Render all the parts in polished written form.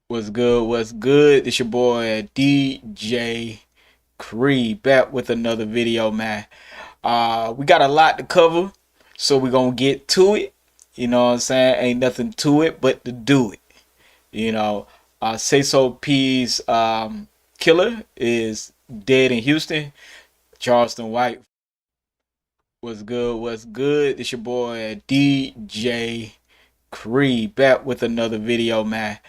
What's good? What's good? It's your boy DJ Cree back with another video, man. We got a lot to cover, so we're gonna get to it. You know what I'm saying? Ain't nothing to it but to do it. You know, Say So P's killer is dead in Houston. Charleston White. What's good? What's good? It's your boy DJ Cree back with another video, man.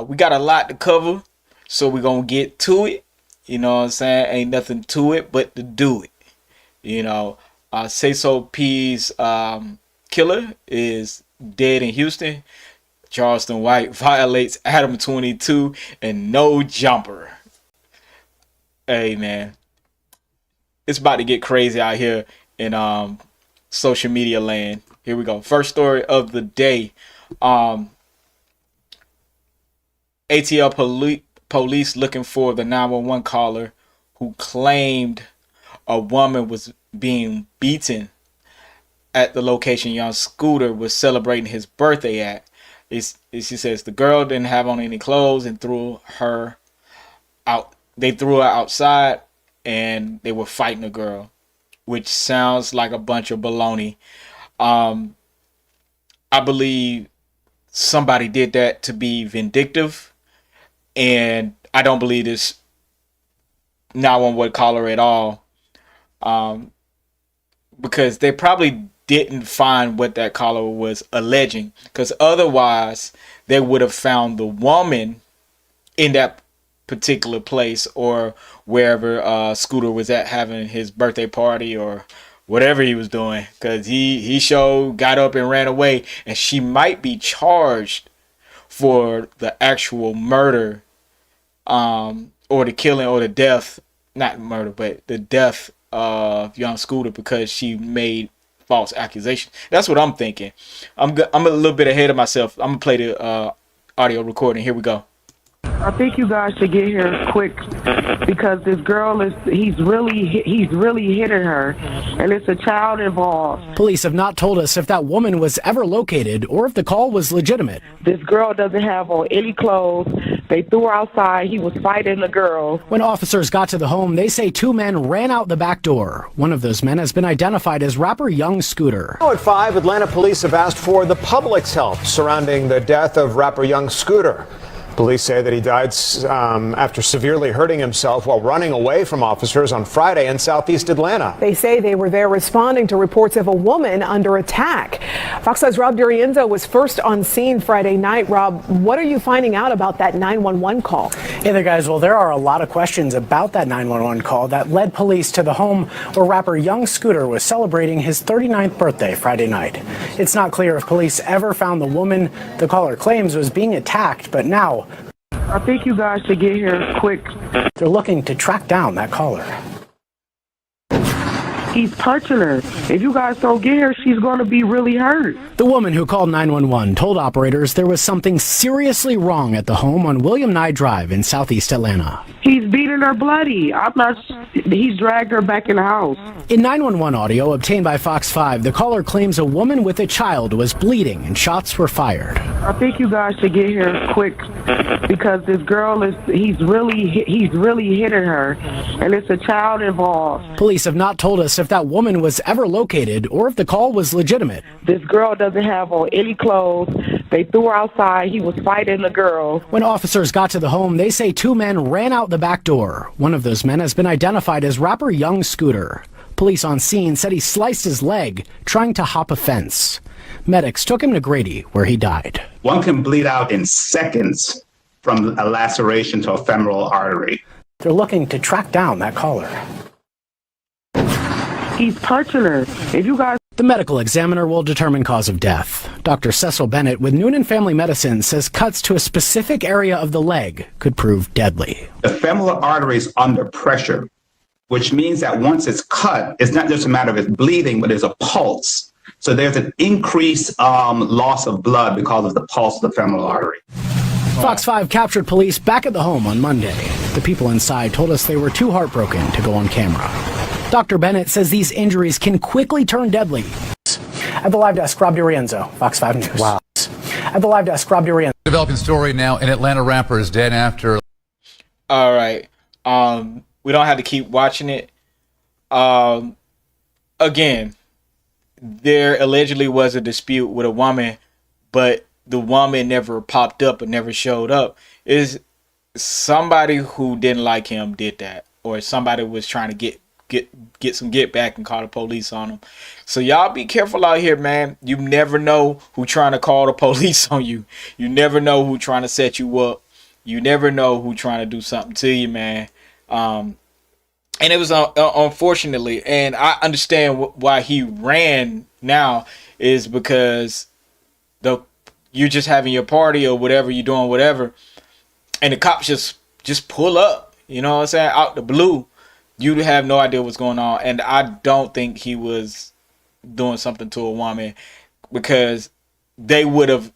We got a lot to cover, so we're gonna get to it. You know what I'm saying? Ain't nothing to it but to do it. You know, Say So P's killer is dead in Houston. Charleston White violates Adam 22 and no jumper. Hey man, it's about to get crazy out here in social media land. Here we go. First story of the day. ATL police looking for the 911 caller who claimed a woman was being beaten at the location young Scooter was celebrating his birthday at. She says the girl didn't have on any clothes and threw her out. They threw her outside and they were fighting the girl, which sounds like a bunch of baloney. I believe somebody did that to be vindictive. And I don't believe this 911 caller at all, because they probably didn't find what that caller was alleging, because otherwise they would have found the woman in that particular place or wherever Scooter was at having his birthday party or whatever he was doing, because he got up and ran away, and she might be charged for the actual murder or the killing or the death, not murder, but the death of young Scooter, because she made false accusations. That's what I'm thinking. I'm a little bit ahead of myself. I'm gonna play the audio recording. Here we go. I think you guys should get here quick, because this girl he's really hitting her, and it's a child involved. Police have not told us if that woman was ever located or if the call was legitimate. This girl doesn't have on any clothes. They threw her outside. He was fighting the girl. When officers got to the home, they say two men ran out the back door. One of those men has been identified as rapper Young Scooter. Now at 5, Atlanta police have asked for the public's help surrounding the death of rapper Young Scooter. Police say that he died after severely hurting himself while running away from officers on Friday in southeast Atlanta. They say they were there responding to reports of a woman under attack. Fox 5's Rob Durienzo was first on scene Friday night. Rob, what are you finding out about that 911 call? Hey there, guys. Well, there are a lot of questions about that 911 call that led police to the home where rapper Young Scooter was celebrating his 39th birthday Friday night. It's not clear if police ever found the woman the caller claims was being attacked, but now I think you guys should get here quick. they're looking to track down that caller. He's punching her. If you guys don't get her, she's going to be really hurt. The woman who called 911 told operators there was something seriously wrong at the home on William Nye Drive in southeast Atlanta. He's beating her bloody. He's dragged her back in the house. In 911 audio obtained by Fox 5, the caller claims a woman with a child was bleeding and shots were fired. I think you guys should get here quick, because this girl he's really hitting her, and it's a child involved. Police have not told us if that woman was ever located or if the call was legitimate. This girl doesn't have on any clothes. They threw her outside. He was fighting the girl. When officers got to the home, they say two men ran out the back door. One of those men has been identified as rapper Young Scooter. Police on scene said he sliced his leg trying to hop a fence. Medics took him to Grady, where he died. One can bleed out in seconds from a laceration to a femoral artery. They're looking to track down that caller. He's punching her. If you guys... The medical examiner will determine cause of death. Dr. Cecil Bennett with Noonan Family Medicine says cuts to a specific area of the leg could prove deadly. The femoral artery is under pressure, which means that once it's cut, it's not just a matter of it bleeding, but there's a pulse. So there's an increased loss of blood because of the pulse of the femoral artery. Fox 5 captured police back at the home on Monday. The people inside told us they were too heartbroken to go on camera. Dr. Bennett says these injuries can quickly turn deadly. At the live desk, Rob Durienzo, Fox 5 News. Wow. At the live desk, Rob Durienzo. Developing story now. An Atlanta rapper is dead after. All right. We don't have to keep watching it. Again, there allegedly was a dispute with a woman, but the woman never popped up and never showed up. Is somebody who didn't like him did that, or somebody was trying to get some get back and call the police on him. So y'all be careful out here, man. You never know who trying to call the police on you. You never know who trying to set you up. You never know who trying to do something to you, man. And it was unfortunately, and I understand why he ran now is because you're just having your party or whatever you're doing, whatever, and the cops just pull up. You know what I'm saying? Out the blue. You have no idea what's going on, and I don't think he was doing something to a woman, because they would have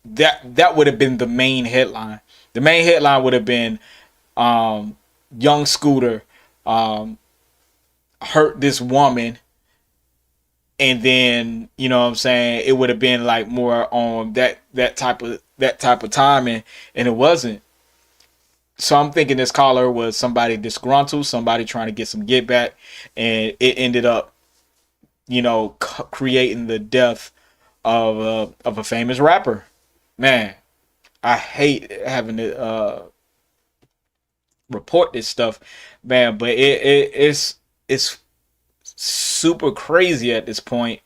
that would have been the main headline. The main headline would have been young Scooter hurt this woman, and then you know what I'm saying, it would have been like more on that type of timing, and it wasn't. So I'm thinking this caller was somebody disgruntled, somebody trying to get some get back, and it ended up, you know, creating the death of a famous rapper. Man, I hate having to report this stuff, man, but it's super crazy at this point.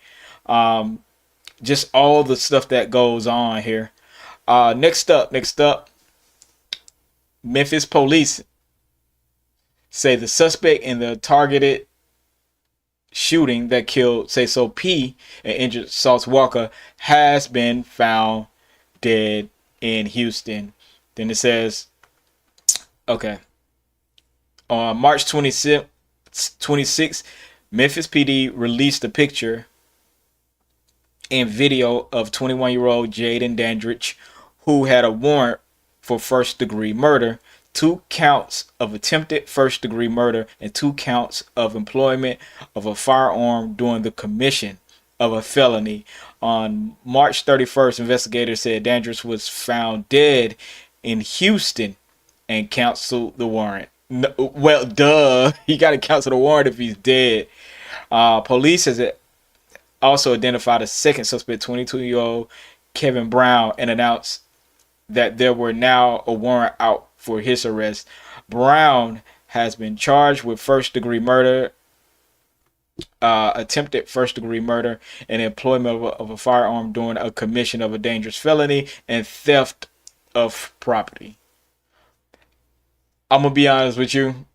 Just all the stuff that goes on here. Next up. Memphis police say the suspect in the targeted shooting that killed Say-So P and injured Sauce Walker has been found dead in Houston. Then it says, okay, on March 26, Memphis PD released a picture and video of 21-year-old Jaden Dandridge, who had a warrant for first-degree murder, 2 counts of attempted first-degree murder, and 2 counts of employment of a firearm during the commission of a felony. On March 31st, investigators said Dandridge was found dead in Houston and canceled the warrant. No, well, duh. He got to cancel the warrant if he's dead. Police has also identified a second suspect, 22-year-old Kevin Brown, and announced that there were now a warrant out for his arrest. Brown has been charged with first-degree murder, attempted first-degree murder, and employment of a firearm during a commission of a dangerous felony, and theft of property. I'm gonna be honest with you.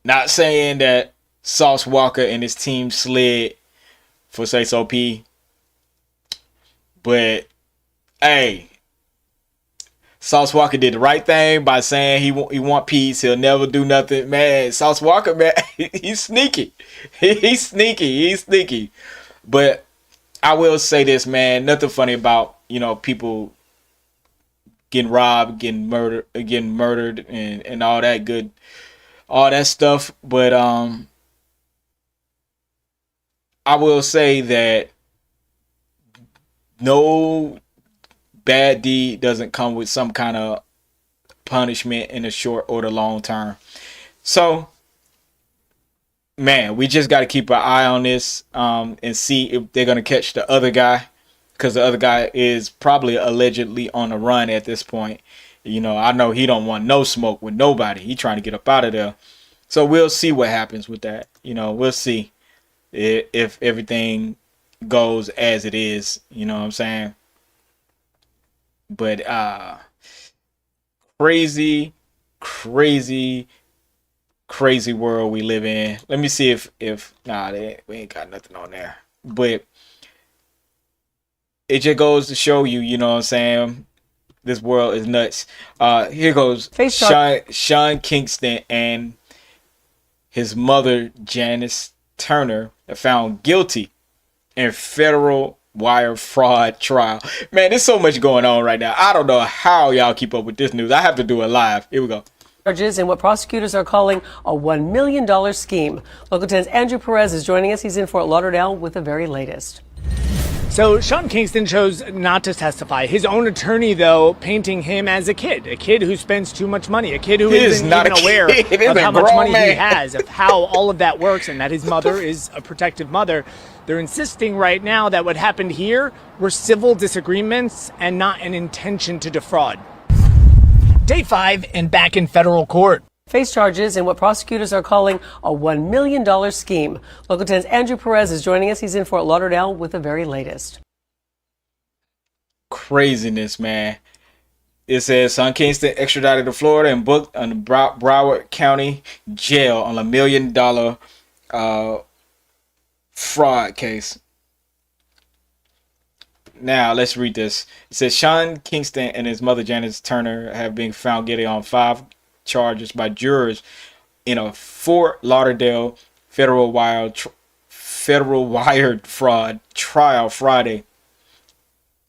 Not saying that Sauce Walker and his team slid for Say-So P, but hey, Sauce Walker did the right thing by saying he want peace. He'll never do nothing. Man, Sauce Walker, man, he's sneaky. He's sneaky. But I will say this, man, nothing funny about, you know, people getting robbed, getting murdered and all that good, all that stuff. But I will say that no bad deed doesn't come with some kind of punishment in the short or the long term. So, man, we just got to keep an eye on this and see if they're going to catch the other guy, because the other guy is probably allegedly on the run at this point. You know, I know he don't want no smoke with nobody. He trying to get up out of there. So we'll see what happens with that. You know, we'll see if everything goes as it is. You know what I'm saying? But crazy world we live in. Let me see if we ain't got nothing on there. But it just goes to show you, you know what I'm saying, this world is nuts. Here goes Sean Kingston and his mother Janice Turner are found guilty in federal wire fraud trial. Man, there's so much going on right now. I don't know how y'all keep up with this news. I have to do it live. Here we go. Charges in what prosecutors are calling a $1 million scheme. Local 10's Andrew Perez is joining us. He's in Fort Lauderdale with the very latest. So Sean Kingston chose not to testify. His own attorney, though, painting him as a kid who spends too much money, a kid who isn't even aware of how much money he has, of how all of that works, and that his mother is a protective mother. They're insisting right now that what happened here were civil disagreements and not an intention to defraud. Day 5 and back in federal court. Face charges in what prosecutors are calling a $1 million scheme. Local 10's Andrew Perez is joining us. He's in Fort Lauderdale with the very latest. Craziness, man. It says Sean Kingston extradited to Florida and booked on the Broward County Jail on $1 million fraud case. Now, let's read this. It says Sean Kingston and his mother, Janice Turner, have been found guilty on 5 charges by jurors in a Fort Lauderdale federal wire fraud trial Friday.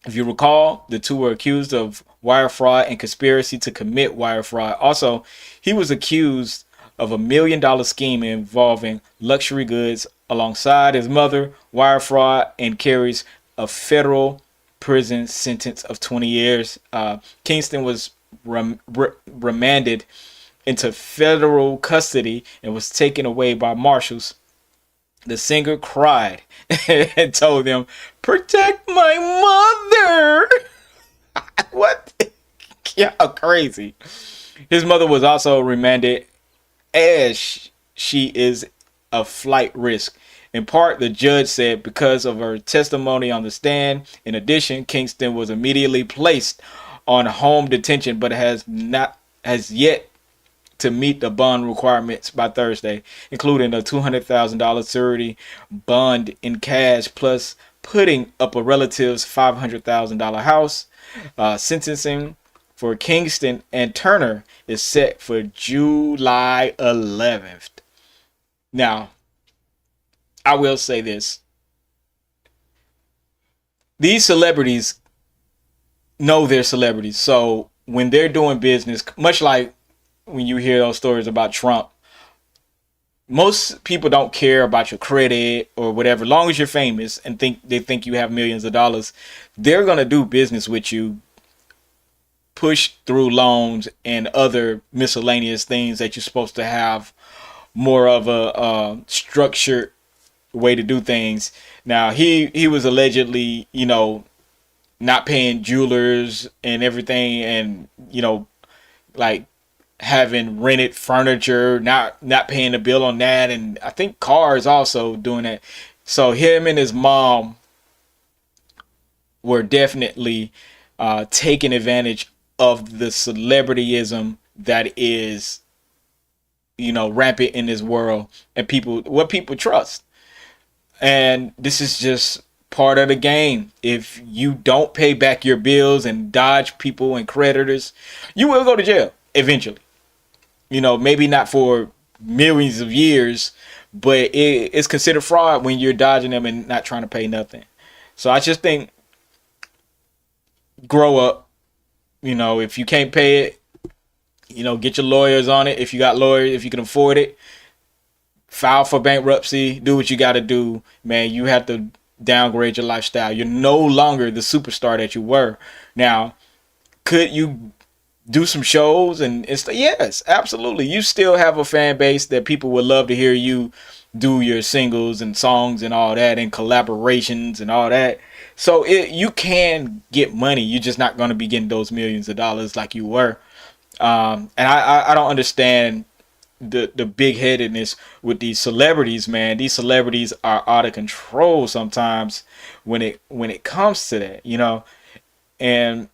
If you recall, the two were accused of wire fraud and conspiracy to commit wire fraud. Also, he was accused of $1 million scheme involving luxury goods alongside his mother, wire fraud, and carries a federal prison sentence of 20 years. Kingston was remanded into federal custody and was taken away by marshals. The singer cried and told them, "Protect my mother." What? Yeah, crazy. His mother was also remanded as she is a flight risk. In part, the judge said because of her testimony on the stand. In addition, Kingston was immediately placed on home detention, but has yet to meet the bond requirements by Thursday, including a $200,000 surety bond in cash, plus putting up a relative's $500,000 house. Sentencing for Kingston and Turner is set for July 11th. Now, I will say this. These celebrities know they're celebrities. So when they're doing business, much like when you hear those stories about Trump, most people don't care about your credit or whatever. As long as you're famous and they think you have millions of dollars, they're going to do business with you, push through loans and other miscellaneous things that you're supposed to have more of a structured way to do things. Now, he was allegedly, not paying jewelers and everything, and, like having rented furniture, not paying the bill on that, and I think cars also doing that. So him and his mom were definitely taking advantage of the celebrityism that is, rampant in this world, and what people trust. And this is just part of the game. If you don't pay back your bills and dodge people and creditors, you will go to jail eventually. Maybe not for millions of years, but it's considered fraud when you're dodging them and not trying to pay nothing. So I just think, grow up. If you can't pay it, get your lawyers on it. If you got lawyers, if you can afford it, file for bankruptcy, do what you got to do, man. You have to downgrade your lifestyle. You're no longer the superstar that you were. Now, could you do some shows and stuff? Yes, absolutely. You still have a fan base that people would love to hear you do your singles and songs and all that, and collaborations and all that. So you can get money. You're just not going to be getting those millions of dollars like you were. And I don't understand the big headedness with these celebrities, man. These celebrities are out of control sometimes when it comes to that, and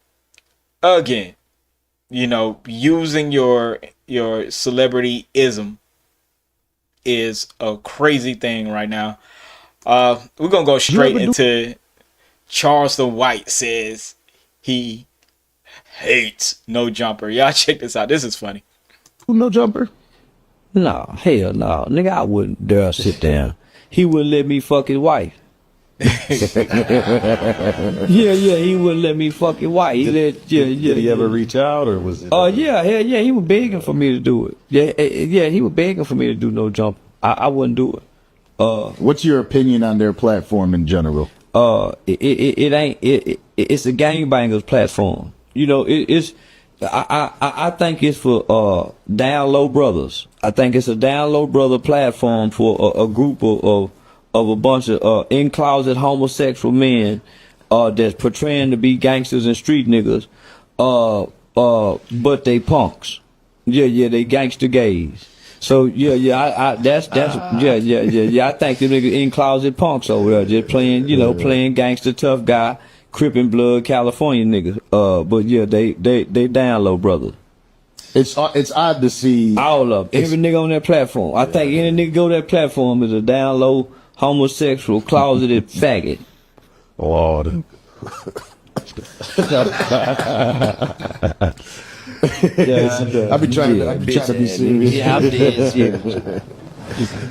again, using your celebrityism is a crazy thing right now. We're gonna go straight into Charleston White says he hates No Jumper. Y'all check this out. This is funny. No Jumper? No, hell no. Nigga, I wouldn't dare sit down. He wouldn't let me fuck his wife. Yeah, he wouldn't let me fuck his wife. Did he ever reach out, or was it? Yeah, he was begging for me to do it. Yeah, he was begging for me to do No Jumper. I wouldn't do it. What's your opinion on their platform in general? it's a gangbangers platform. You know, I think it's for down low brothers. I think it's a down low brother platform for a group of a bunch of in closet homosexual men that's portraying to be gangsters and street niggas, but they punks. Yeah, they gangster gays. So yeah, I think the niggas in closet punks over there just playing, playing gangster tough guy, Crippin' blood California niggas. But yeah, they down low brothers. It's odd to see all of them. Every nigga on that platform. I think any nigga go to that platform is a down low homosexual closeted faggot. Lord. I be trying to be serious. Yeah, I'm dead serious.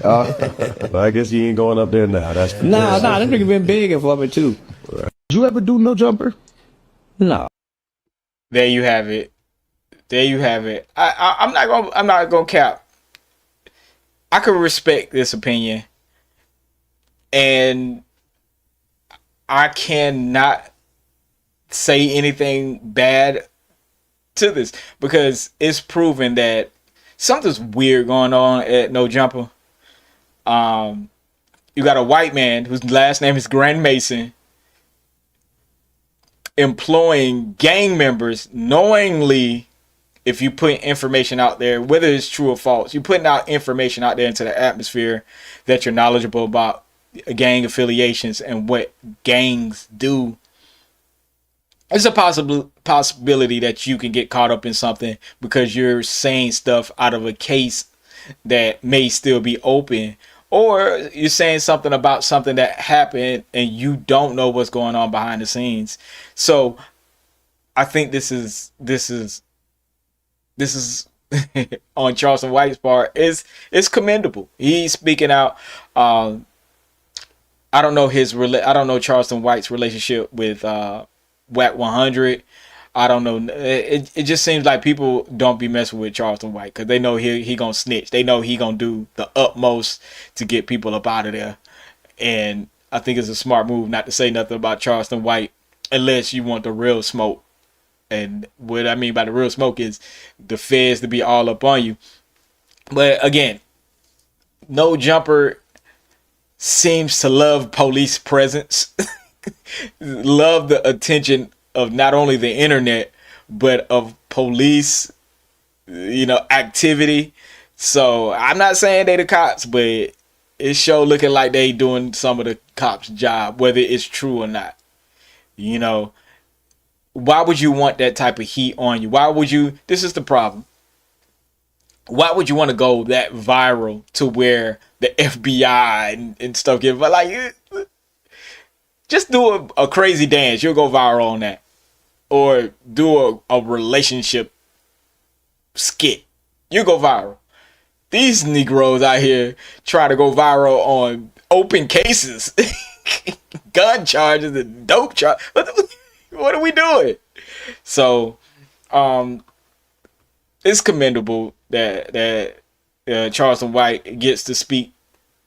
Well, I guess you ain't going up there now. That's nah, that nigga been begging for me too. Did you ever do no jumper? No. There you have it. I'm not gonna cap. I could respect this opinion, and I cannot say anything bad to this because it's proven that something's weird going on at No Jumper. You got a white man whose last name is Grand Mason employing gang members knowingly. If you put information out there, whether it's true or false, you're putting out information out there into the atmosphere that you're knowledgeable about gang affiliations and what gangs do. It's a possibility that you can get caught up in something because you're saying stuff out of a case that may still be open, or you're saying something about something that happened and you don't know what's going on behind the scenes. So I think this is on Charleston White's part is commendable. He's speaking out. I don't know Charleston White's relationship with Whack 100. I don't know. It just seems like people don't be messing with Charleston White because they know he gonna snitch. They know he gonna do the utmost to get people up out of there. And I think it's a smart move not to say nothing about Charleston White unless you want the real smoke. And what I mean by the real smoke is the feds to be all up on you. But again, No Jumper seems to love police presence, love the attention of not only the internet, but of police, activity. So I'm not saying they the cops, but it's sure looking like they doing some of the cops' job, whether it's true or not. Why would you want that type of heat on you? This is the problem. Why would you want to go that viral to where the FBI and stuff get, just do a crazy dance. You'll go viral on that. Or do a relationship skit. You go viral. These Negroes out here try to go viral on open cases. Gun charges and dope charges. What are we doing? So, it's commendable that Charleston White gets to speak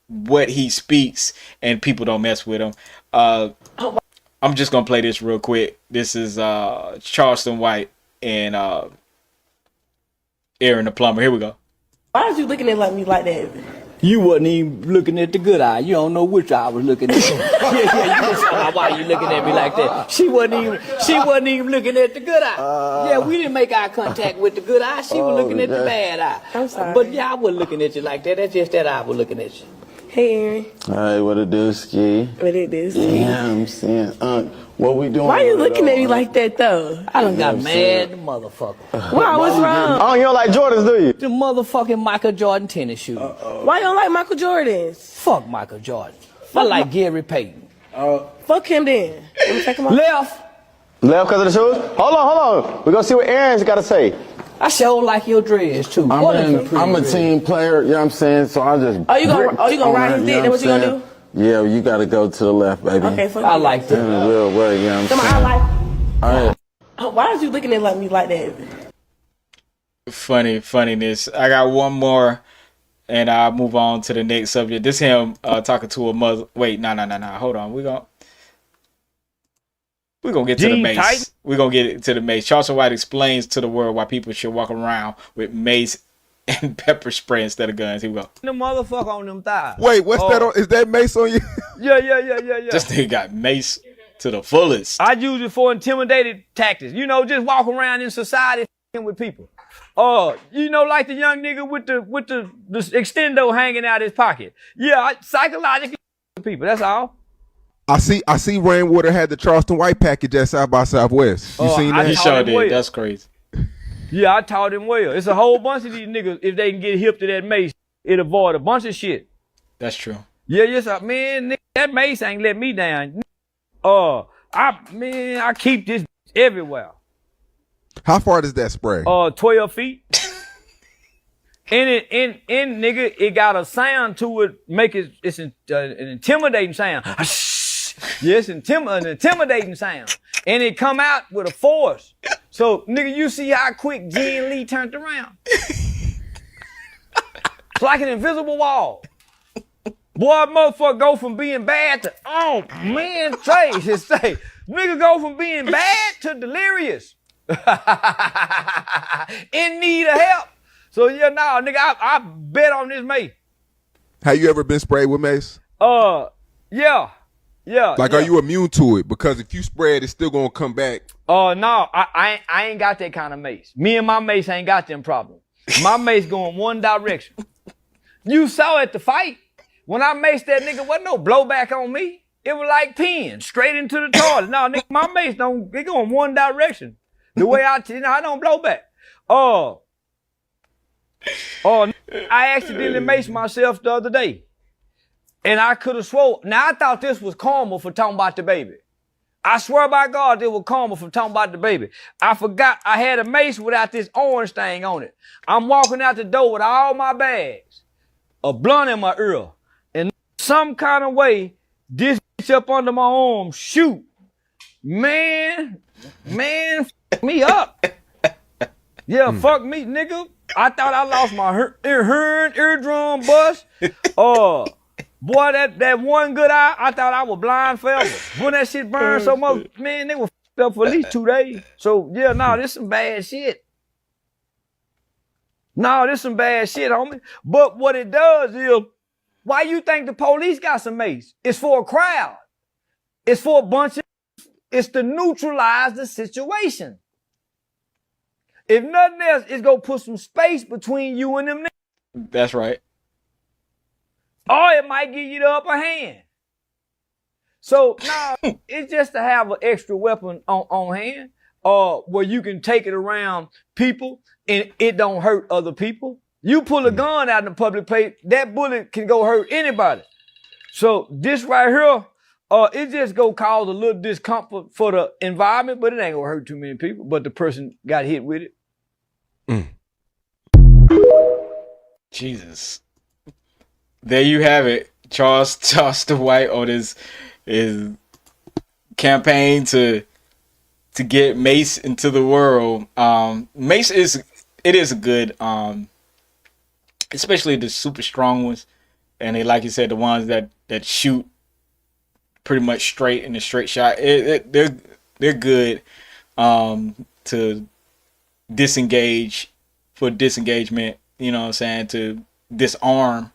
what he speaks and people don't mess with him. I'm just gonna play this real quick. This is Charleston White and Aaron the Plumber. Here we go. Why is you looking at me like that? You wasn't even looking at the good eye. You don't know which eye I was looking at. yeah, you just saw why you looking at me like that. She wasn't even looking at the good eye. Yeah, we didn't make eye contact with the good eye. She was looking at the bad eye. I'm sorry. But yeah, I wasn't looking at you like that. That's just that eye was looking at you. Hey, Aaron. Hey, what it do, Ski? What it do, Ski? Yeah, I'm saying, what we doing? Why you looking at me like that, though? I done got mad, motherfucker. Why? What's wrong? Oh, you don't like Jordans, do you? The motherfucking Michael Jordan tennis shoes. Why you don't like Michael Jordans? Fuck Michael Jordan. I like Gary Payton. Fuck him then. Let me check him out. Left because of the shoes? Hold on. We're going to see what Aaron's got to say. I sure like your dreads, too. I'm a team player, you know what I'm saying? So I just... Oh, you gonna ride his dick? That's what you gonna do? Yeah, you got to go to the left, baby. Okay, fuck I like that. In a real way, you know what I'm saying? I like... All right. Why is you looking at me like that? Funniness. I got one more, and I'll move on to the next subject. This him talking to a mother. Wait, no. Hold on. We're gonna get to the mace. We're gonna get to the mace. Charleston White explains to the world why people should walk around with mace and pepper spray instead of guns. Here we go. The motherfucker on them thighs. Wait, what's that on? Is that mace on you? Yeah. This nigga got mace to the fullest. I use it for intimidated tactics. You know, just walk around in society with people. You know, like the young nigga with the extendo hanging out his pocket. Yeah, I psychologically people. That's all. I see Rainwater had the Charleston White package at South by Southwest. You seen that? He sure did. Well. That's crazy. Yeah, I taught him well. It's a whole bunch of these niggas, if they can get hip to that mace, it avoid a bunch of shit. That's true. Yeah, yes, man, nigga, that mace ain't let me down. I keep this everywhere. How far does that spray? 12 feet. Nigga, it got a sound to it, it's an intimidating sound. Yes, an intimidating sound. And it come out with a force. So, nigga, you see how quick Jen Lee turned around? It's like an invisible wall. Boy, motherfucker go from being bad to, oh, man, say, nigga go from being bad to delirious. In need of help. So, yeah, nah, nigga, I bet on this mace. Have you ever been sprayed with mace? Yeah. Like, are you immune to it? Because if you spray it, it's still gonna come back. No, I ain't got that kind of mace. Me and my mace ain't got them problems. My mace going one direction. You saw at the fight, when I maced that nigga, wasn't no blowback on me. It was like pins, straight into the toilet. No, nigga, my mace it going one direction. The way I don't blow back. I accidentally maced myself the other day. And I could have swore. Now, I thought this was karma for talking about the baby. I swear by God, it was karma for talking about the baby. I forgot I had a mace without this orange thing on it. I'm walking out the door with all my bags, a blunt in my ear, and some kind of way, this bitch up under my arm, shoot. Man, fuck me up. Yeah, fuck me, nigga. I thought I lost my eardrum bust. Boy, that one good eye, I thought I was blind forever. When that shit burned so much, man, they were f***ed up for at least 2 days. So, yeah, this some bad shit. This some bad shit, homie. But what it does is, why you think the police got some mace? It's for a crowd. It's for a bunch of, it's to neutralize the situation. If nothing else, it's gonna put some space between you and them niggas. That's right. Or it might give you the upper hand. So, it's just to have an extra weapon on hand, where you can take it around people and it don't hurt other people. You pull a gun out in the public place, that bullet can go hurt anybody. So, this right here, it just go cause a little discomfort for the environment, but it ain't gonna hurt too many people, but the person got hit with it. Jesus. There you have it. Charleston White on his campaign to get mace into the world. Mace is a good, especially the super strong ones, and they, like you said, the ones that shoot pretty much straight in a straight shot. They're good to disengage, for disengagement. You know what I'm saying, to disarm,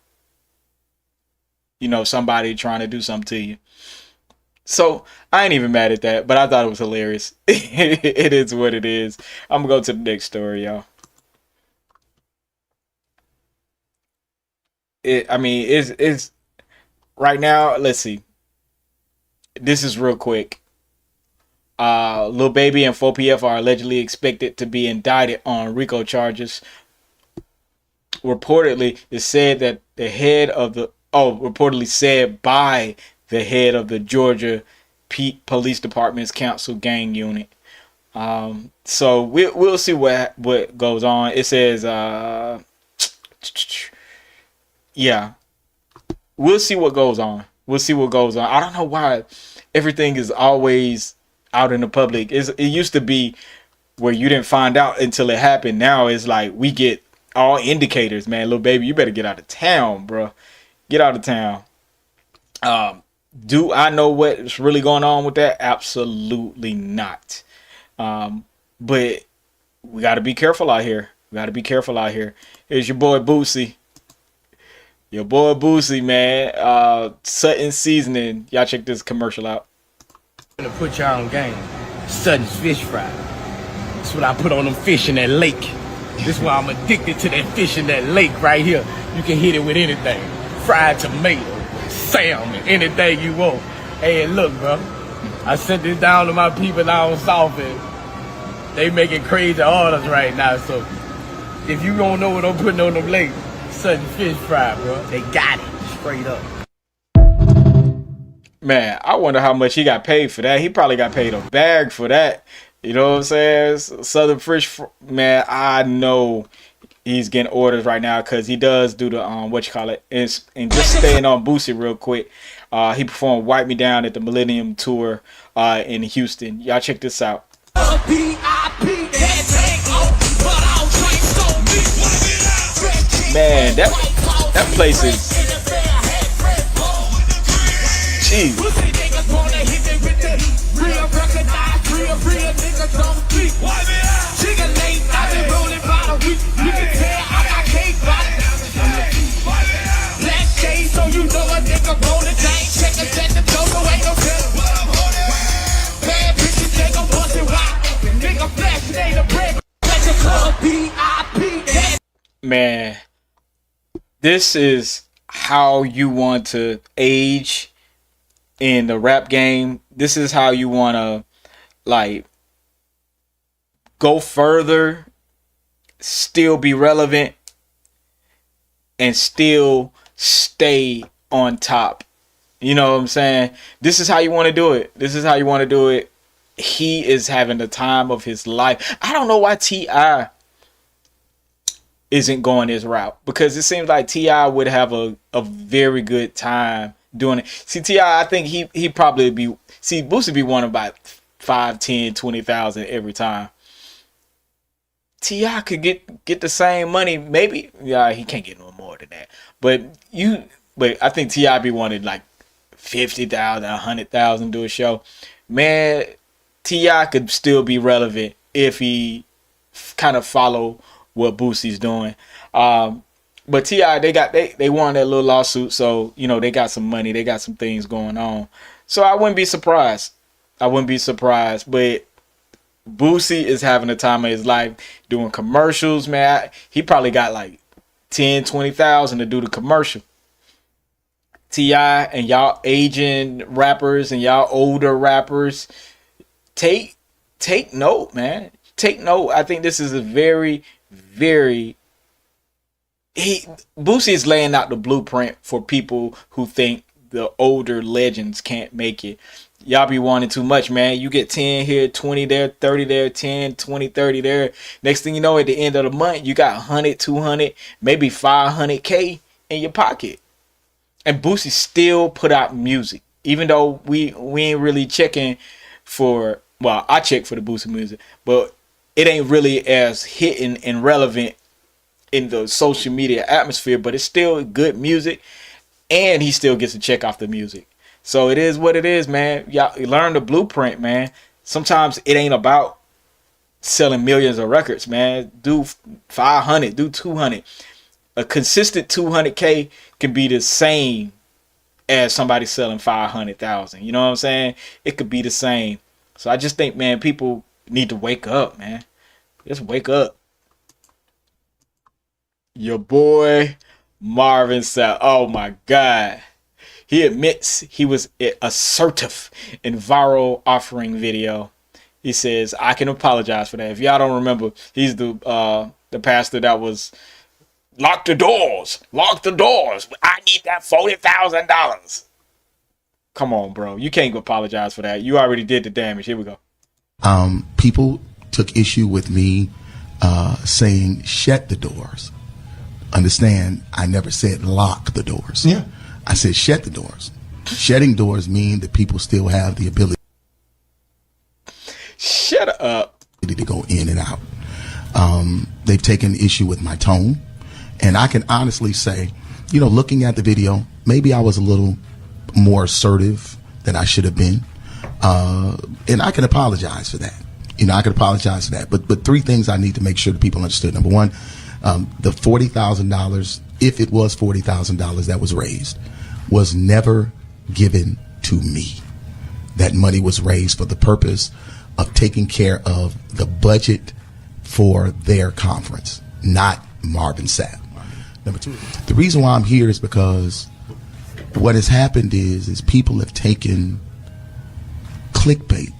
somebody trying to do something to you. So I ain't even mad at that, but I thought it was hilarious. It is what it is. I'm gonna go to the next story, y'all. It's right now. Let's see. This is real quick. Lil Baby and 4PF are allegedly expected to be indicted on RICO charges. Reportedly, it's said that the head of the reportedly said by the head of the Georgia Police Department's Council Gang Unit. So we'll see what goes on. It says, yeah, we'll see what goes on. We'll see what goes on. I don't know why everything is always out in the public. It used to be where you didn't find out until it happened. Now it's like we get all indicators, man. Lil Baby, you better get out of town, bro. Get out of town. Do I know what's really going on with that? Absolutely not. But we got to be careful out here. We got to be careful out here. Here's your boy Boosie. Your boy Boosie, man. Sutton Seasoning. Y'all check this commercial out. I'm gonna put y'all on game. Sutton's fish fry. That's what I put on them fish in that lake. This is why I'm addicted to that fish in that lake right here. You can hit it with anything. Fried tomato, salmon, anything you want. Hey, look, bro. I sent this down to my people down south, and they making crazy orders right now. So if you don't know what I'm putting on them lakes, Sutton fish fry, bro. They got it straight up. Man, I wonder how much he got paid for that. He probably got paid a bag for that. You know what I'm saying? Southern Fish, man, I know he's getting orders right now because he does do the, and just staying on Boosie real quick. He performed Wipe Me Down at the Millennium Tour in Houston. Y'all check this out. Man, that place is... Jeez. Man, this is how you want to age in the rap game. This is how you want to like go further, still be relevant, and still stay on top. You know what I'm saying? This is how you want to do it. This is how you want to do it. He is having the time of his life. I don't know why T.I. isn't going this route, because it seems like T.I. would have a very good time doing it. See, T.I., I think he probably be, see, Boosie be wanting about 5, 10, 20,000 every time. T.I. could get the same money, maybe. Yeah, he can't get no more than that. But I think T.I. be wanted like 50,000, 100,000 to a show. Man, T.I. could still be relevant if he kind of follow what Boosie's doing. But T.I., they won that little lawsuit, so you know they got some money, they got some things going on. So I wouldn't be surprised. But Boosie is having the time of his life doing commercials, man. He probably got like 10, 20,000 to do the commercial. T.I. and y'all aging rappers and y'all older rappers, take note, man. Take note. I think this is a very, very... Boosie is laying out the blueprint for people who think the older legends can't make it. Y'all be wanting too much, man. You get 10 here, 20 there, 30 there, 10, 20, 30 there. Next thing you know, at the end of the month, you got 100, 200, maybe 500K in your pocket. And Boosie still put out music, even though we ain't really checking for, well, I check for the Boosie music, but it ain't really as hitting and relevant in the social media atmosphere, but it's still good music, and he still gets a check off the music. So it is what it is, man. Y'all learn the blueprint, man. Sometimes it ain't about selling millions of records, man. Do 500, do 200. A consistent 200K can be the same as somebody selling 500,000. You know what I'm saying? It could be the same. So I just think, man, people need to wake up, man. Just wake up. Your boy Marvin Sapp. Oh my God. He admits he was assertive in viral offering video. He says, I can apologize for that. If y'all don't remember, he's the pastor that was lock the doors. I need that $40,000. Come on, bro. You can't apologize for that. You already did the damage. Here we go. People took issue with me saying shut the doors. Understand, I never said lock the doors. Yeah. I said shut the doors. Shutting doors mean that people still have the ability. Shut up. To go in and out. They've taken issue with my tone. And I can honestly say, you know, looking at the video, maybe I was a little more assertive than I should have been. And I can apologize for that. I can apologize for that. But three things I need to make sure that people understood. Number one, the $40,000, if it was $40,000 that was raised, was never given to me. That money was raised for the purpose of taking care of the budget for their conference, not Marvin Sapp. Number two, the reason why I'm here is because what has happened is people have taken clickbait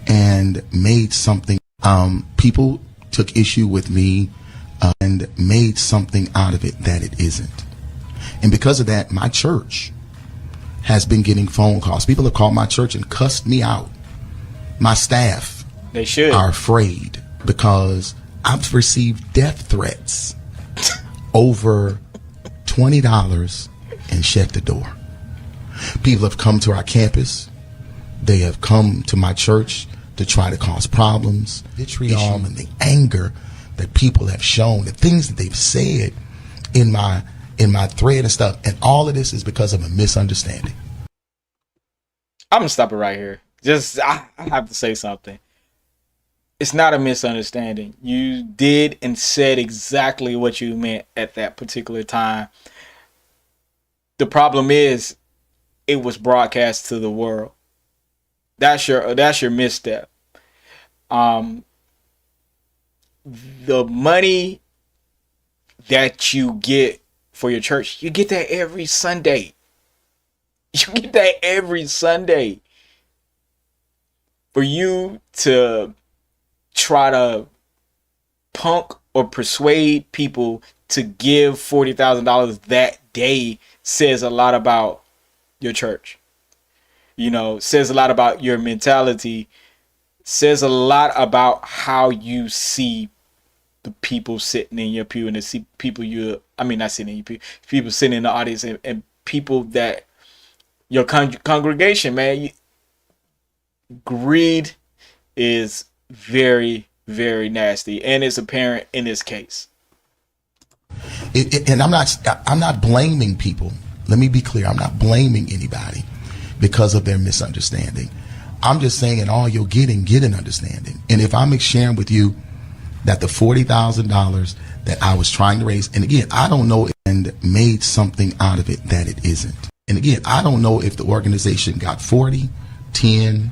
and made something. People took issue with me and made something out of it that it isn't. And because of that, my church has been getting phone calls. People have called my church and cussed me out. My staff are afraid because I've received death threats over $20 and shut the door. People have come to our campus. They have come to my church to try to cause problems, vitriol, and the anger that people have shown, the things that they've said in my thread and stuff. And all of this is because of a misunderstanding. I'm gonna stop it right here. I have to say something. It's not a misunderstanding. You did and said exactly what you meant at that particular time. The problem is it was broadcast to the world. That's your misstep. The money that you get for your church, you get that every Sunday. You get that every Sunday. For you to try to punk or persuade people to give $40,000 that day says a lot about your church. Says a lot about your mentality. Says a lot about how you see the people sitting in your pew and the people not sitting in your pew, people sitting in the audience and people that your congregation, man. Greed is very, very nasty, and it's apparent in this case. And I'm not blaming people. Let me be clear. I'm not blaming anybody because of their misunderstanding. I'm just saying in all you're getting, get an understanding. And if I'm sharing with you that the $40,000 that I was trying to raise, and again, I don't know, and made something out of it that it isn't. And again, I don't know if the organization got 40, 10,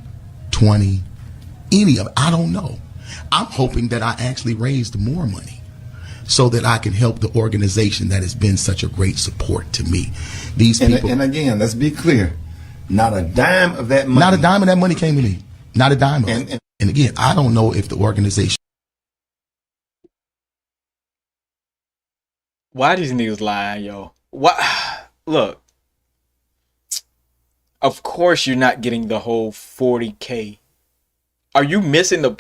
20, any of it. I don't know. I'm hoping that I actually raised more money so that I can help the organization that has been such a great support to me. These people. And again, let's be clear. Not a dime of that money. Not a dime of that money came to me. Not a dime of it. And again, I don't know if the organization. Why these niggas lying, yo? What? Look. Of course you're not getting the whole 40K. Are you missing the...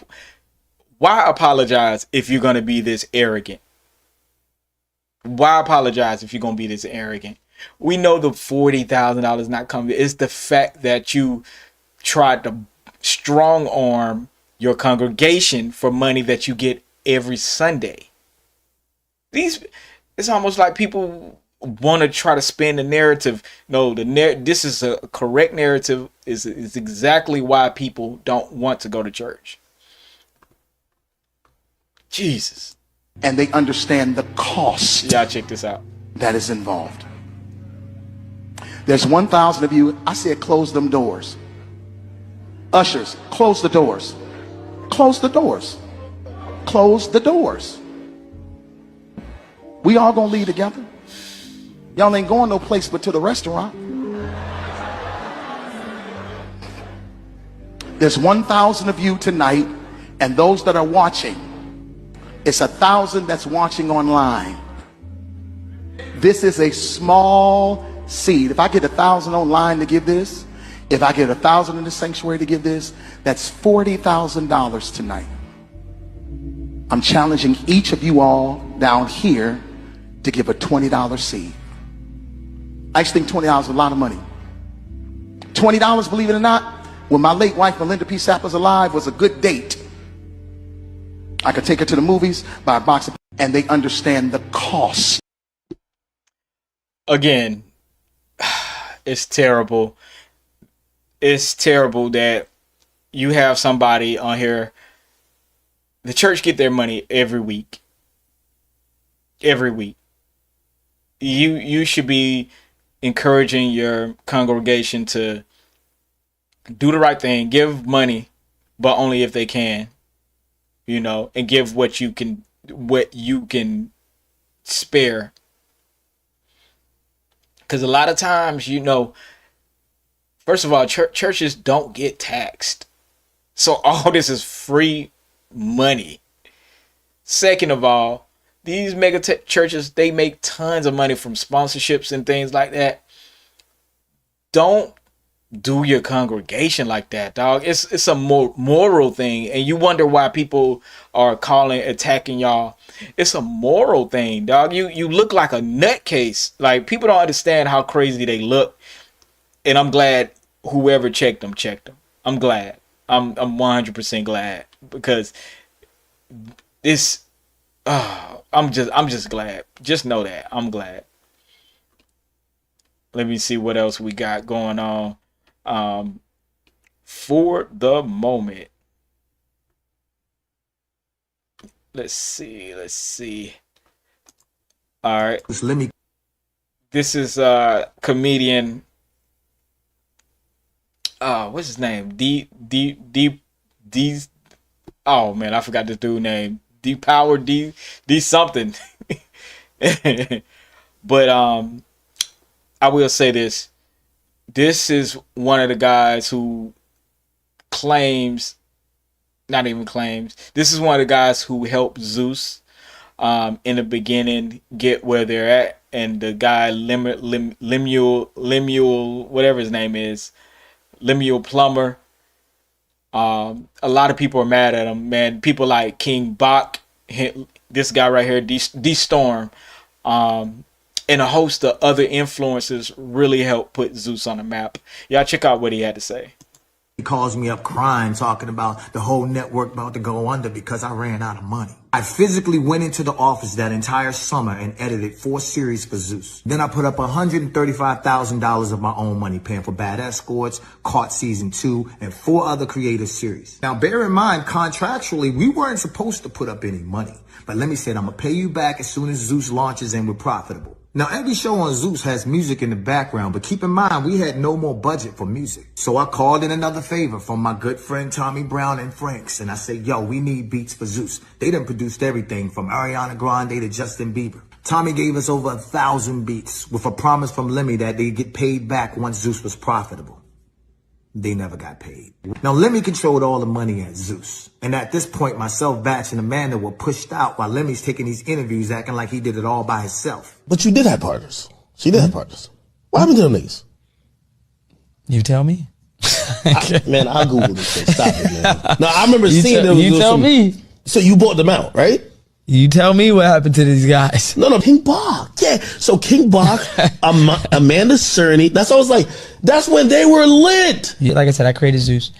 Why apologize if you're going to be this arrogant? Why apologize if you're going to be this arrogant? We know the $40,000 not coming. It's the fact that you tried to strong arm your congregation for money that you get every Sunday. It's almost like people want to try to spin the narrative. No, this is a correct narrative. Is exactly why people don't want to go to church. Jesus. And they understand the cost. Y'all check this out. That is involved. There's 1,000 of you. I said close them doors. Ushers, close the doors. Close the doors. Close the doors. We all gonna leave together. Y'all ain't going no place but to the restaurant. There's 1,000 of you tonight, and those that are watching, it's 1,000 that's watching online. This is a small seed. If I get 1,000 online to give this, if I get 1,000 in the sanctuary to give this, that's $40,000 tonight. I'm challenging each of you all down here to give a $20 seed. I actually think $20 is a lot of money. $20, believe it or not, when my late wife Melinda P. Sapp was alive, was a good date. I could take her to the movies, buy a box of, and they understand the cost. Again, It's terrible. It's terrible that you have somebody on here. The church get their money every week. Every week. You should be encouraging your congregation to do the right thing, give money, but only if they can, you know, and give what you can spare. Because a lot of times, you know, first of all, churches don't get taxed. So all this is free money. Second of all, these mega churches, they make tons of money from sponsorships and things like that. Don't do your congregation like that, dog. It's a more moral thing, and you wonder why people are attacking y'all. It's a moral thing, dog. You look like a nutcase. Like, people don't understand how crazy they look, and I'm glad whoever checked them. I'm glad. I'm 100% glad, because this. I'm just glad. Just know that I'm glad. Let me see what else we got going on. For the moment, let's see. All right, this is comedian, what's his name? Oh man, I forgot this dude's name. D Power D something. But I will say this. This is one of the guys who this is one of the guys who helped Zeus in the beginning get where they're at. And the guy Lemuel, whatever his name is, Lemuel Plumber. A lot of people are mad at him, man. People like King Bach, this guy right here, D Storm, and a host of other influencers really helped put Zeus on the map. Y'all check out what he had to say. He calls me up crying, talking about the whole network about to go under because I ran out of money. I physically went into the office that entire summer and edited 4 series for Zeus. Then I put up $135,000 of my own money, paying for Bad Escorts, Caught Season 2, and 4 other creative series. Now, bear in mind, contractually, we weren't supposed to put up any money. But let me say it, I'm going to pay you back as soon as Zeus launches and we're profitable. Now, every show on Zeus has music in the background, but keep in mind, we had no more budget for music. So I called in another favor from my good friend Tommy Brown and Franks, and I said, yo, we need beats for Zeus. They done produced everything from Ariana Grande to Justin Bieber. Tommy gave us over 1,000 beats with a promise from Lemmy that they'd get paid back once Zeus was profitable. They never got paid. Now, Lemmy controlled all the money at Zeus. And at this point, myself, Batch, and Amanda were pushed out while Lemmy's taking these interviews acting like he did it all by himself. But you did have partners. She did have partners. What happened to them niggas? You tell me. Man, I'll Google this shit. Stop it, man. No, I remember seeing them. You tell me. So you bought them out, right? You tell me what happened to these guys. No, King Bach. Yeah. So King Bach, Amanda Cerny. That's what I was like. That's when they were lit. Yeah, like I said, I created Zeus.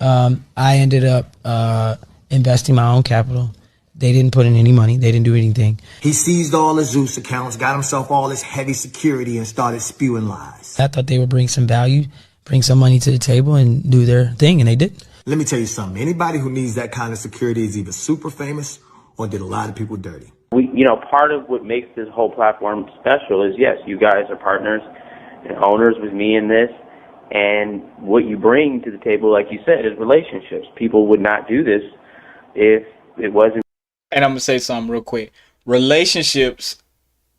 I ended up investing my own capital. They didn't put in any money. They didn't do anything. He seized all the Zeus accounts, got himself all this heavy security, and started spewing lies. I thought they would bring some value, bring some money to the table, and do their thing, and they did. Let me tell you something. Anybody who needs that kind of security is either super famous or did a lot of people dirty. Part of what makes this whole platform special is, yes, you guys are partners and owners with me in this. And what you bring to the table, like you said, is relationships. People would not do this if it wasn't. And I'm going to say something real quick. Relationships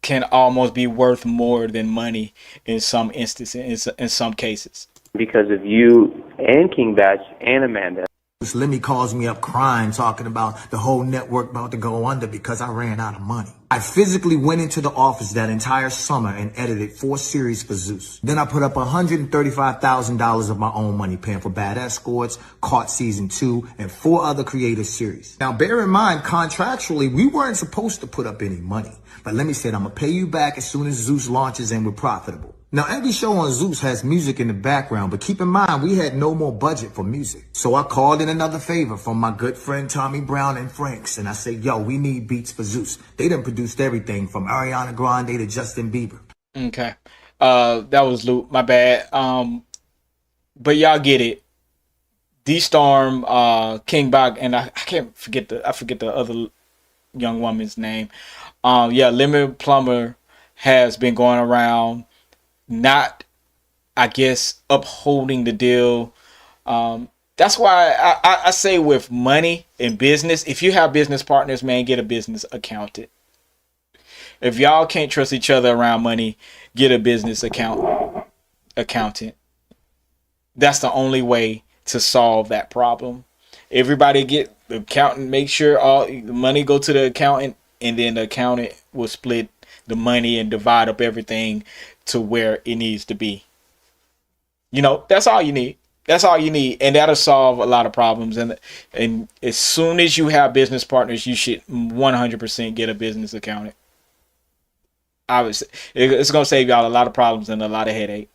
can almost be worth more than money in some instances, in some cases. Because of you and King Batch and Amanda. Lemmy calls me up crying, talking about the whole network about to go under because I ran out of money. I physically went into the office that entire summer and edited 4 series for Zeus. Then I put up $135,000 of my own money, paying for Bad Escorts, Caught Season 2, and 4 other creative series. Now, bear in mind, contractually, we weren't supposed to put up any money. But let me say it, I'm going to pay you back as soon as Zeus launches and we're profitable. Now, every show on Zeus has music in the background, but keep in mind, we had no more budget for music. So I called in another favor from my good friend Tommy Brown and Franks, and I said, yo, we need beats for Zeus. They done produced everything from Ariana Grande to Justin Bieber. Okay. That was Luke. My bad. But y'all get it. D-Storm, King Bach, and I forget the other young woman's name. Yeah, Lemon Plumber has been going around not, I guess, upholding the deal. That's why I say with money in business, if you have business partners, man, get a business accountant. If y'all can't trust each other around money, get a business accountant. That's the only way to solve that problem. Everybody get the accountant, make sure all the money go to the accountant, and then the accountant will split the money and divide up everything to where it needs to be. You know, that's all you need. That's all you need, and that'll solve a lot of problems. And as soon as you have business partners, you should 100% get a business accountant. I would say it's gonna save y'all a lot of problems and a lot of headache.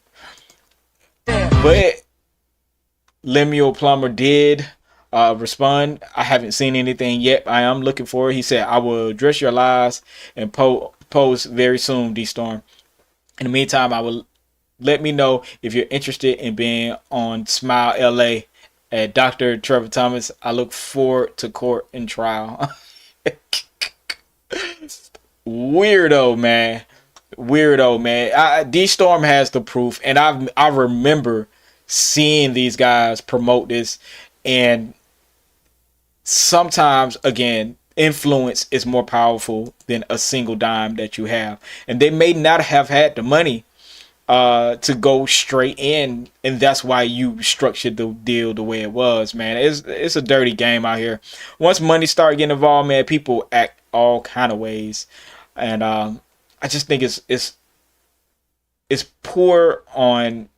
But Lemuel Plumber did respond. I haven't seen anything yet. I am looking for it. He said, I will address your lies and post very soon, D-Storm. In the meantime, I will let me know if you're interested in being on Smile LA at Dr. Trevor Thomas. I look forward to court and trial. Weirdo, man. D-Storm has the proof, and I remember seeing these guys promote this, and sometimes, again, influence is more powerful than a single dime that you have, and they may not have had the money to go straight in, and that's why you structured the deal the way it was, man. It's a dirty game out here. Once money start getting involved, man, people act all kind of ways, and I just think it's poor on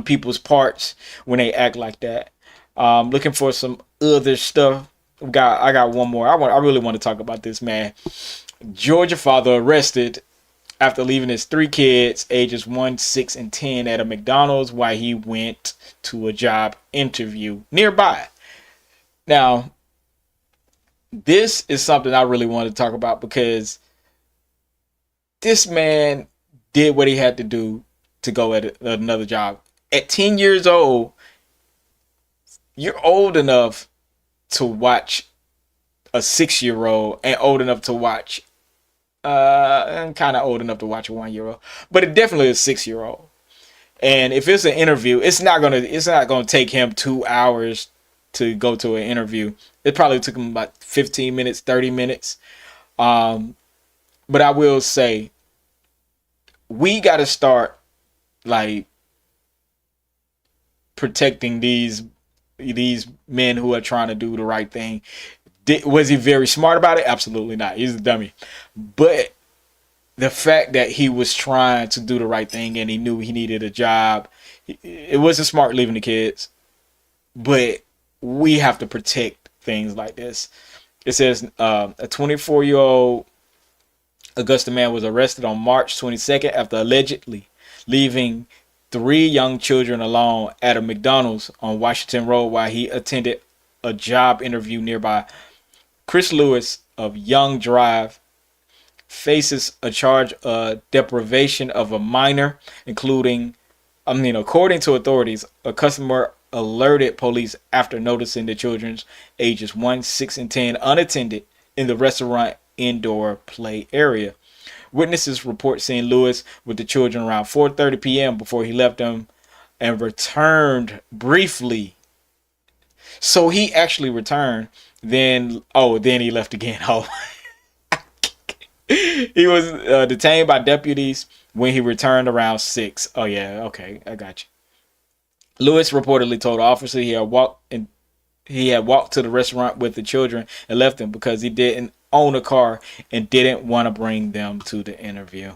people's parts when they act like that. Looking for some other stuff. I got one more. I really want to talk about this, man. Georgia father arrested after leaving his 3 kids, ages 1, 6, and 10, at a McDonald's while he went to a job interview nearby. Now, this is something I really want to talk about because this man did what he had to do to go at another job. At 10 years old, you're old enough to watch a 6-year-old and old enough to watch and kind of old enough to watch a 1-year-old, but it definitely is a 6-year-old. And if it's an interview, it's not gonna take him 2 hours to go to an interview. It probably took him about 15 minutes, 30 minutes. But I will say, we got to start like protecting these men who are trying to do the right thing. Was he very smart about it? Absolutely not. He's a dummy. But the fact that he was trying to do the right thing and he knew he needed a job, it wasn't smart leaving the kids. But we have to protect things like this. It says a 24-year-old Augusta man was arrested on March 22nd after allegedly leaving 3 young children alone at a McDonald's on Washington Road while he attended a job interview nearby. Chris Lewis of Young Drive faces a charge of deprivation of a minor, according to authorities. A customer alerted police after noticing the children's ages 1, 6, and 10 unattended in the restaurant indoor play area. Witnesses report seeing Lewis with the children around 4:30 p.m. before he left them and returned briefly. So he actually returned, then he left again. He was detained by deputies when he returned around 6. Oh yeah, okay, I got you. Lewis reportedly told the officer he had walked to the restaurant with the children and left them because he didn't own a car and didn't want to bring them to the interview.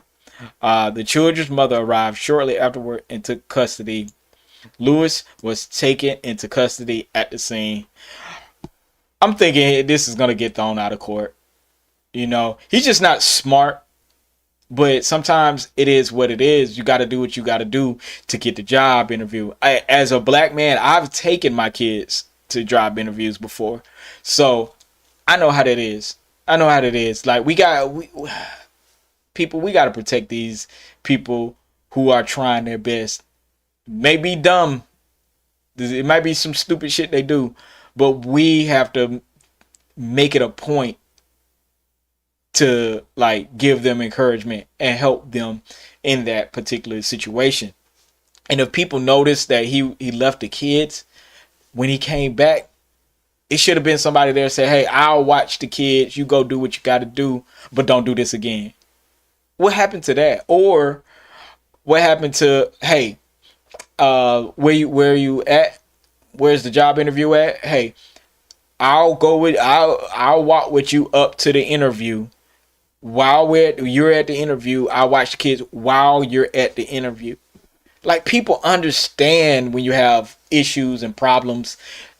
The children's mother arrived shortly afterward and took custody. Lewis was taken into custody at the scene. I'm thinking this is going to get thrown out of court. He's just not smart, but sometimes it is what it is. You got to do what you got to do to get the job interview. As a black man, I've taken my kids to job interviews before, so I know how that is. Like, people, we got to protect these people who are trying their best. May be dumb. It might be some stupid shit they do, but we have to make it a point to like give them encouragement and help them in that particular situation. And if people notice that he left the kids when he came back, it should have been somebody there say, hey, I'll watch the kids, you go do what you got to do, but don't do this again. What happened to that? Or what happened to, hey, where you at? Where's the job interview at? Hey, I'll walk with you up to the interview. While you're at the interview, I'll watch the kids while you're at the interview. Like, people understand when you have issues and problems.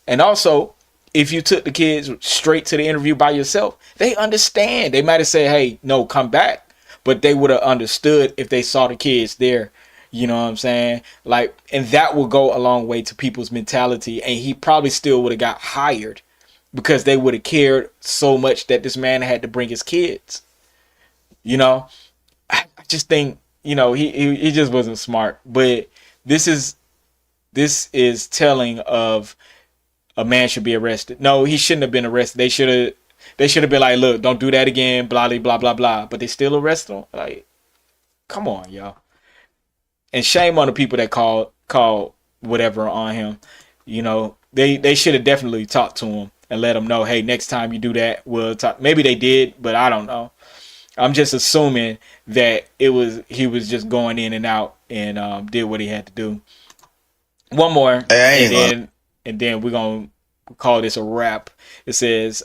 And also, if you took the kids straight to the interview by yourself, they understand. They might have said, hey, no, come back. But they would have understood if they saw the kids there. You know what I'm saying? Like, and that will go a long way to people's mentality. And he probably still would have got hired because they would have cared so much that this man had to bring his kids. You know, I just think, you know, he just wasn't smart. But this is telling of a man should be arrested. No, he shouldn't have been arrested. They should have been like, look, don't do that again, blah, blah, blah, blah. But they still arrested him. Like, come on, y'all. And shame on the people that called whatever on him. You know, they should have definitely talked to him and let him know, hey, next time you do that, we'll talk. Maybe they did, but I don't know. I'm just assuming that he was just going in and out and did what he had to do. One more, and then we're gonna call this a wrap. It says,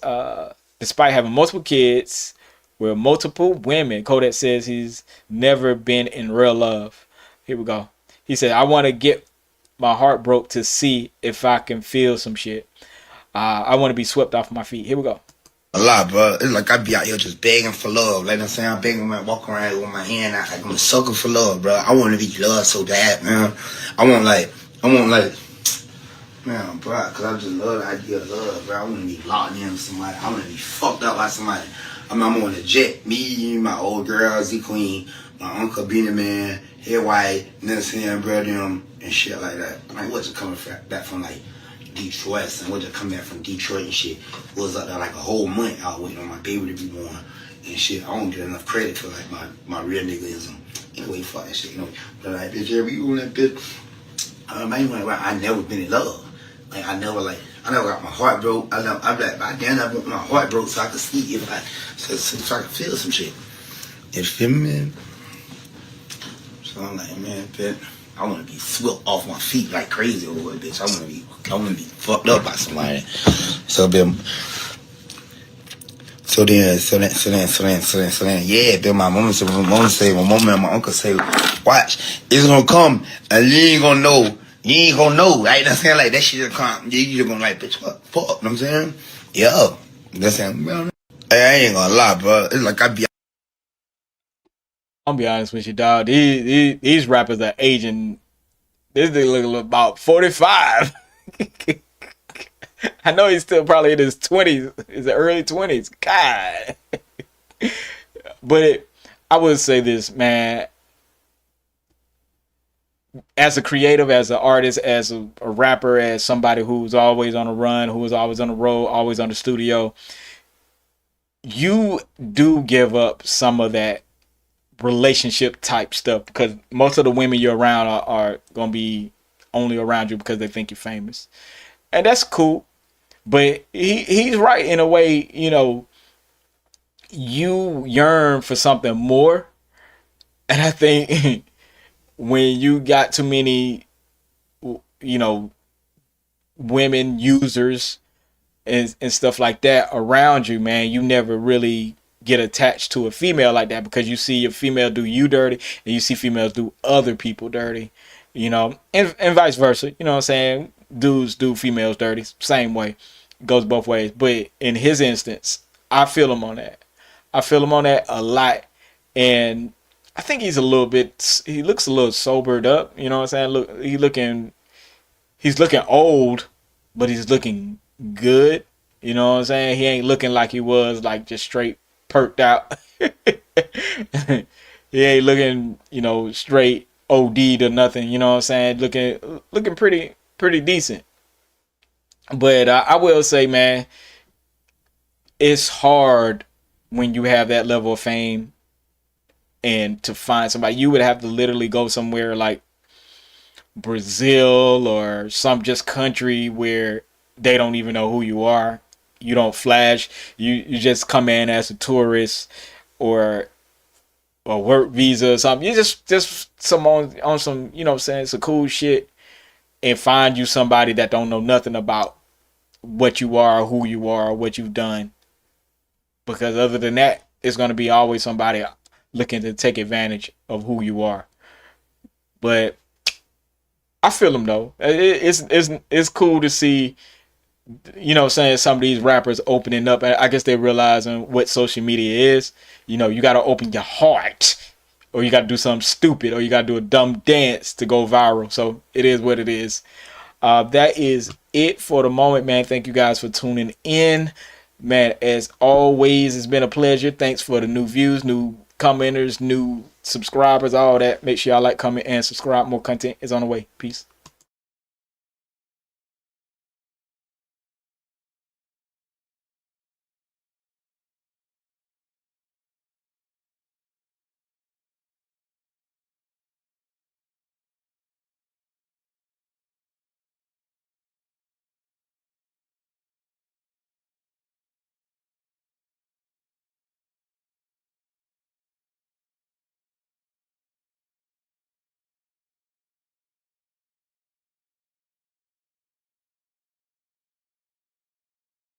despite having multiple kids with multiple women, Kodak says he's never been in real love. Here we go. He said, I want to get my heart broke to see if I can feel some shit. I want to be swept off my feet. Here we go. A lot, bro. It's like I be out here just begging for love. Like I'm saying, I'm begging, man, walking around with my hand out like I'm a sucker for love, bro. I want to be loved so bad, man. I want like, man, bro, because I just love the idea of love, bro. I want to be locked in with somebody. I want to be fucked up by somebody. I mean, I'm on the jet. Me, my old girl, Z Queen, my uncle, Beanie Man, Head White, Nelson, bro, them, and shit like that. Like, what's it coming back from, like, Detroit, and we're just coming back from Detroit and shit. Was up there like a whole month. I was waiting on my baby to be born and shit. I don't get enough credit for like my real niggism. Anyway, fuck that shit, you know. But like, bitch, every you on that bitch, I never been in love. Like I never got my heart broke. I'm like, I damn never want my heart broke so I could see if I could feel some shit. You feel me, man? So I'm like, man, bitch, I want to be swept off my feet like crazy over it, bitch. I want to be fucked up by somebody. So then, yeah, then my mama and my uncle say, watch, it's gonna come and you ain't gonna know, right? That's saying like that shit just come, you just gonna like, bitch, what, fuck, you know what I'm saying? Yeah, that's saying, man, hey, I ain't gonna lie, bro. It's like I be. I'll be honest with you, dog. These rappers are aging. This dude look about 45. I know he's still probably in his 20s, his early 20s. God. But I would say this, man. As a creative, as an artist, as a rapper, as somebody who's always on the run, who is always on the road, always on the studio, you do give up some of that relationship type stuff because most of the women you're around are going to be only around you because they think you're famous. And that's cool. But he's right in a way, you know, you yearn for something more. And I think when you got too many, you know, women users and stuff like that around you, man, you never really get attached to a female like that because you see a female do you dirty and you see females do other people dirty, you know, and vice versa. You know what I'm saying? Dudes do females dirty, same way. Goes both ways. But in his instance, I feel him on that. I feel him on that a lot. And I think he looks a little sobered up. You know what I'm saying? Look, he's looking old, but he's looking good. You know what I'm saying? He ain't looking like he was like just straight perked out. He ain't looking, you know, straight OD to nothing. You know what I'm saying? Looking pretty decent. But I will say, man, it's hard when you have that level of fame and to find somebody. You would have to literally go somewhere like Brazil or some just country where they don't even know who you are. You don't flash. You just come in as a tourist or work visa or something. You just some on some, you know what I'm saying, some cool shit, and find you somebody that don't know nothing about what you are, who you are, what you've done. Because other than that, it's gonna be always somebody looking to take advantage of who you are. But I feel them though. It's cool to see, you know what I'm saying, some of these rappers opening up. I guess they're realizing what social media is. You know, you got to open your heart, or you got to do something stupid, or you got to do a dumb dance to go viral. So it is what it is. That is it for the moment, man. Thank you guys for tuning in, man. As always, it's been a pleasure. Thanks for the new views, new commenters, new subscribers, all that. Make sure y'all like, comment, and subscribe. More content is on the way. Peace.